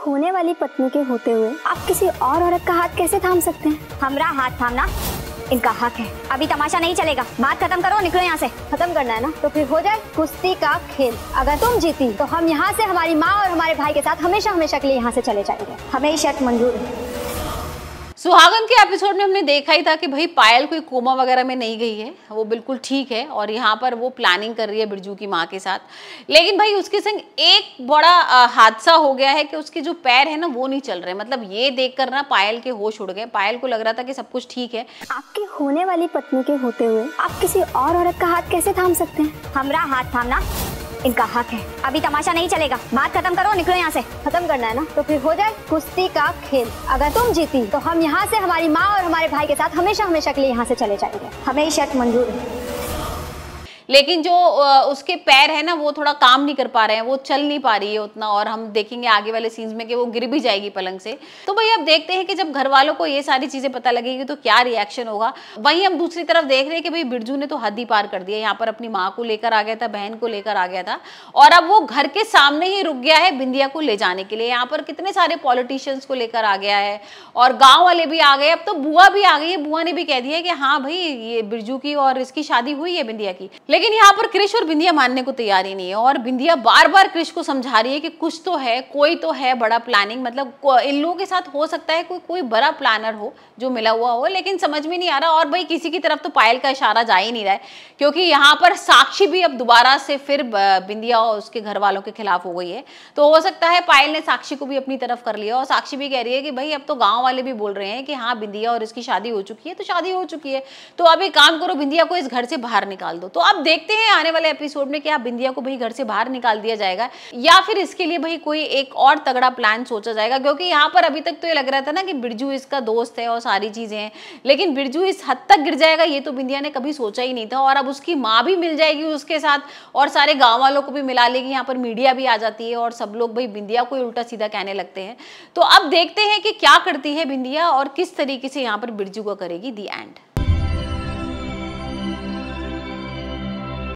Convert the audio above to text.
होने वाली पत्नी के होते हुए आप किसी और औरत का हाथ कैसे थाम सकते हैं? हमरा हाथ थामना इनका हक है। अभी तमाशा नहीं चलेगा, बात खत्म करो, निकलो यहाँ से। खत्म करना है ना, तो फिर हो जाए कुश्ती का खेल। अगर तुम जीती तो हम यहाँ से हमारी माँ और हमारे भाई के साथ हमेशा हमेशा के लिए यहाँ से चले जाएंगे। हमें ये शर्त मंजूर है। सुहागन के एपिसोड में हमने देखा ही था कि भाई पायल कोई कोमा वगैरह में नहीं गई है, वो बिल्कुल ठीक है और यहाँ पर वो प्लानिंग कर रही है बिरजू की माँ के साथ। लेकिन भाई उसके संग एक बड़ा हादसा हो गया है कि उसके जो पैर है ना वो नहीं चल रहे। मतलब ये देखकर ना पायल के होश उड़ गए। पायल को लग रहा था कि सब कुछ ठीक है। आपकी होने वाली पत्नी के होते हुए आप किसी और औरत का हाथ कैसे थाम सकते हैं? हमरा हाथ थामना इनका हक है। अभी तमाशा नहीं चलेगा, बात खत्म करो, निकलो यहाँ से। खत्म करना है ना, तो फिर हो जाए कुश्ती का खेल। अगर तुम जीती तो हम यहाँ से हमारी माँ और हमारे भाई के साथ हमेशा हमेशा के लिए यहाँ से चले जाएंगे। हमें ये शर्त मंजूर है। लेकिन जो उसके पैर है ना वो थोड़ा काम नहीं कर पा रहे हैं, वो चल नहीं पा रही है उतना। और हम देखेंगे आगे वाले सीन्स में कि वो गिर भी जाएगी पलंग से। तो भाई अब देखते हैं कि जब घर वालों को ये सारी चीजें पता लगेगी तो क्या रिएक्शन होगा। वहीं हम दूसरी तरफ देख रहे हैं कि भाई बिरजू ने तो हद ही पार कर दिया। यहाँ पर अपनी माँ को लेकर आ गया था, बहन को लेकर आ गया था और अब वो घर के सामने ही रुक गया है बिंदिया को ले जाने के लिए। यहाँ पर कितने सारे पॉलिटिशियंस को लेकर आ गया है और गाँव वाले भी आ गए। अब तो बुआ भी आ गई है। बुआ ने भी कह दिया है कि हाँ भाई ये बिरजू की और इसकी शादी हुई है बिंदिया की। लेकिन यहाँ पर कृष और बिंदिया मानने को तैयार ही नहीं है और बिंदिया बार बार कृष को समझा रही है कि कुछ तो है, कोई तो है बड़ा प्लानिंग। मतलब इन लोगों के साथ हो सकता है कोई बड़ा प्लानर हो जो मिला हुआ हो, लेकिन समझ में नहीं आ रहा। और भाई किसी की तरफ तो पायल का इशारा जा ही नहीं रहा है क्योंकि यहाँ पर साक्षी भी अब दोबारा से फिर बिंदिया और उसके घर वालों के खिलाफ हो गई है। तो हो सकता है पायल ने साक्षी को भी अपनी तरफ कर लिया और साक्षी भी कह रही है कि भाई अब तो गाँव वाले भी बोल रहे हैं कि हाँ बिंदिया और इसकी शादी हो चुकी है, तो शादी हो चुकी है, तो अब एक काम करो बिंदिया को इस घर से बाहर निकाल दो। तो अब देखते हैं आने वाले एपिसोड में क्या बिंदिया को भाई घर से बाहर निकाल दिया जाएगा या फिर इसके लिए भाई कोई एक और तगड़ा प्लान सोचा जाएगा। क्योंकि यहाँ पर अभी तक तो ये लग रहा था ना कि बिरजू इसका दोस्त है और सारी चीजें हैं, लेकिन बिरजू इस हद तक गिर जाएगा ये तो बिंदिया ने कभी सोचा ही नहीं था। और अब उसकी माँ भी मिल जाएगी उसके साथ और सारे गाँव वालों को भी मिला लेगी। यहाँ पर मीडिया भी आ जाती है और सब लोग भाई बिंदिया को उल्टा सीधा कहने लगते हैं। तो अब देखते हैं कि क्या करती है बिंदिया और किस तरीके से यहाँ पर बिरजू को करेगी दी एंड।